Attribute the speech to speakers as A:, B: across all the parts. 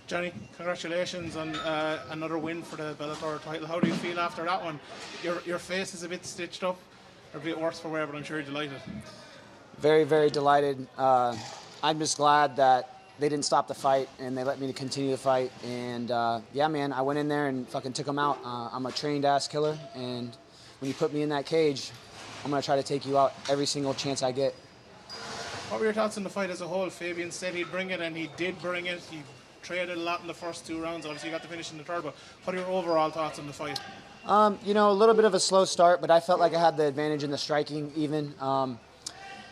A: Johnny, congratulations on another win for the Bellator title. How do you feel after that one? Your face is a bit stitched up, or a bit worse for wear, but I'm sure you're delighted.
B: Very, very delighted. I'm just glad that they didn't stop the fight and they let me continue the fight. And yeah, man, I went in there and fucking took them out. I'm a trained ass killer, and when you put me in that cage, I'm gonna try to take you out every single chance I get.
A: What were your thoughts on the fight as a whole? Fabian said he'd bring it, and he did bring it. He traded a lot in the first 2 rounds. Obviously, you got the finish in the third, but what are your overall thoughts on the fight?
B: You know, a little bit of a slow start, but I felt like I had the advantage in the striking even.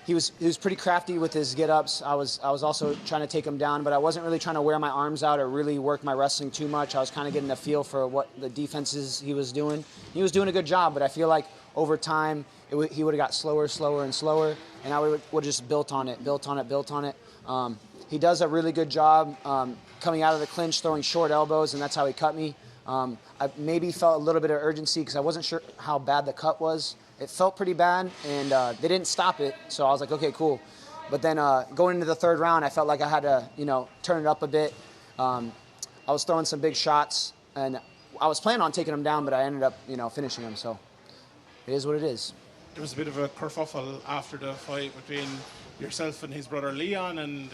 B: He was pretty crafty with his get-ups. I was also trying to take him down, but I wasn't really trying to wear my arms out or really work my wrestling too much. I was kind of getting a feel for what the defenses he was doing. He was doing a good job, but I feel like over time he would have got slower, and slower, and I would have just built on it. He does a really good job coming out of the clinch, throwing short elbows, and that's how he cut me. I maybe felt a little bit of urgency because I wasn't sure how bad the cut was. It felt pretty bad, and they didn't stop it, so I was like, okay, cool. But then going into the third round, I felt like I had to, turn it up a bit. I was throwing some big shots, and I was planning on taking him down, but I ended up, finishing him, so it is what it is.
A: There was a bit of a kerfuffle after the fight between yourself and his brother Leon and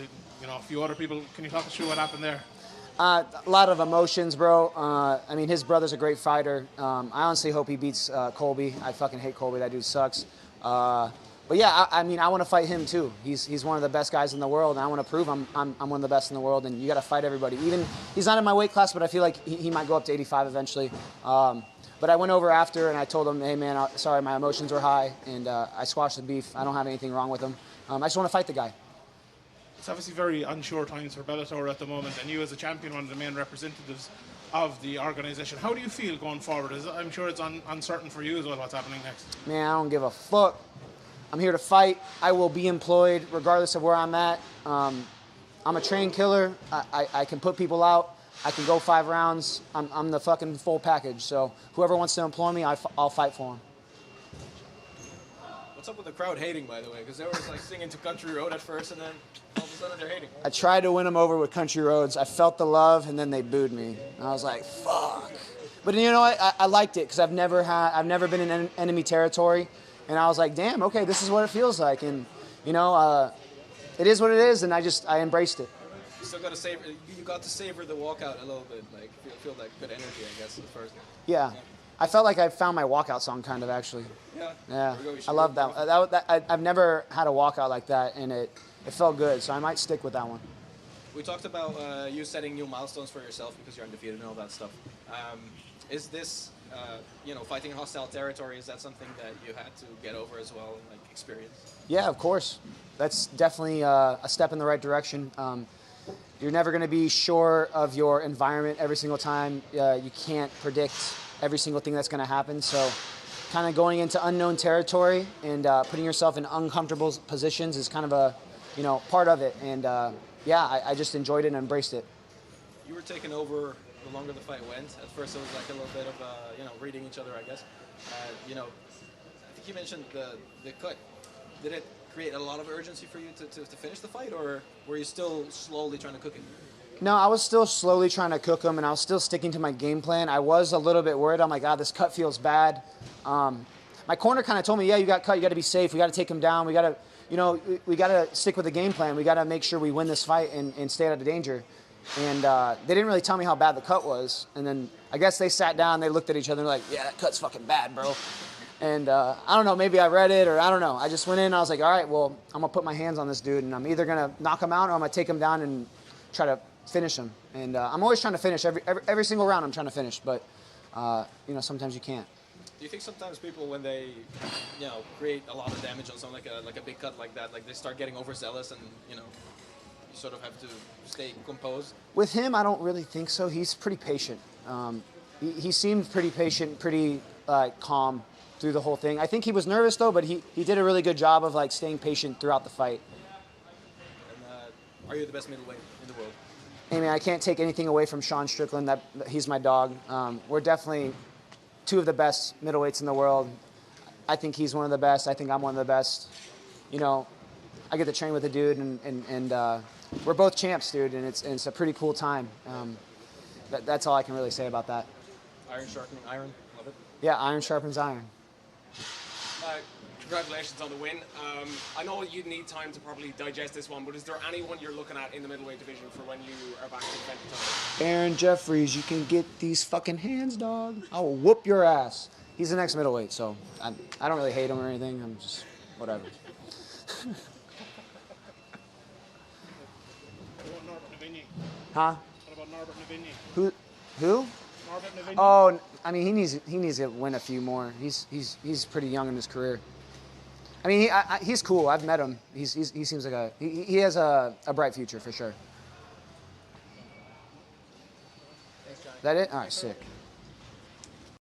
A: a few other people. Can you talk us through what happened there?
B: A lot of emotions, bro. I mean, his brother's a great fighter. I honestly hope he beats Colby. I fucking hate Colby. That dude sucks. But yeah, I mean, I want to fight him too. He's one of the best guys in the world, and I want to prove I'm one of the best in the world. And you got to fight everybody. Even he's not in my weight class, but I feel like he might go up to 85 eventually. But I went over after and I told him, hey man, sorry, my emotions were high, and I squashed the beef. I don't have anything wrong with him. I just want to fight the guy.
A: It's obviously very unsure times for Bellator at the moment, and you as a champion, one of the main representatives of the organisation. How do you feel going forward? I'm sure it's uncertain for you as well what's happening next.
B: Man, I don't give a fuck. I'm here to fight. I will be employed regardless of where I'm at. I'm a trained killer. I can put people out. I can go 5 rounds. I'm the fucking full package. So whoever wants to employ me, I'll fight for them.
C: What's up with the crowd hating, by the way? Because they were like singing to Country Road at first, and then all of a sudden they're hating.
B: I tried to win them over with Country Roads. I felt the love, and then they booed me. And I was like, fuck. But you know what? I liked it because I've never been in enemy territory, and I was like, damn, okay, this is what it feels like, and it is what it is, and I embraced it.
C: You still got to savor. You got to savor the walkout a little bit, like feel that good energy, I guess, at first.
B: Yeah. I felt like I found my walkout song, kind of, actually. Yeah. I love that. I've never had a walkout like that, and it felt good, so I might stick with that one.
C: We talked about you setting new milestones for yourself because you're undefeated and all that stuff. Is this, fighting in hostile territory, is that something that you had to get over as well, like experience?
B: Yeah, of course. That's definitely a step in the right direction. You're never going to be sure of your environment every single time. You can't predict every single thing that's going to happen. So kind of going into unknown territory and putting yourself in uncomfortable positions is kind of a, part of it. And I just enjoyed it and embraced it.
C: You were taking over the longer the fight went. At first it was like a little bit of, reading each other, I guess. I think you mentioned the cut. Did it create a lot of urgency for you to finish the fight, or were you still slowly trying to cook it?
B: No, I was still slowly trying to cook them, and I was still sticking to my game plan. I was a little bit worried. I'm like, this cut feels bad. My corner kind of told me, yeah, you got cut. You got to be safe. We got to take him down. We got to, we got to stick with the game plan. We got to make sure we win this fight and stay out of danger. And they didn't really tell me how bad the cut was. And then I guess they sat down, they looked at each other, and they're like, yeah, that cut's fucking bad, bro. And I don't know, maybe I read it, or I don't know. I just went in and I was like, all right, well, I'm going to put my hands on this dude, and I'm either going to knock him out or I'm going to take him down and try to finish him. And I'm always trying to finish. Every single round I'm trying to finish, but, sometimes you can't.
C: Do you think sometimes people, when they, create a lot of damage on something like a big cut like that, like they start getting overzealous and, you sort of have to stay composed?
B: With him, I don't really think so. He's pretty patient. He seemed pretty patient, pretty calm through the whole thing. I think he was nervous though, but he did a really good job of staying patient throughout the fight.
C: And are you the best middleweight in the world?
B: I mean, I can't take anything away from Sean Strickland. He's my dog. We're definitely 2 of the best middleweights in the world. I think he's one of the best. I think I'm one of the best. I get to train with a dude, and we're both champs, dude, and it's a pretty cool time. That's all I can really say about that.
C: Iron sharpening iron. Love it.
B: Yeah, iron sharpens iron.
D: Congratulations on the win. I know you'd need time to probably digest this one, but is there anyone you're looking at in the middleweight division for when you are back in the event time?
B: Aaron Jeffries, you can get these fucking hands, dog. I will whoop your ass. He's the next middleweight, so I don't really hate him or anything. I'm just whatever. Huh?
A: What about Norbert Navigny?
B: Who?
A: Norbert Navigny?
B: Oh, I mean, he needs to win a few more. He's pretty young in his career. I mean, he's cool. I've met him. He seems like he has a bright future for sure.
C: Thanks, Johnny.
B: That it? All right, sick.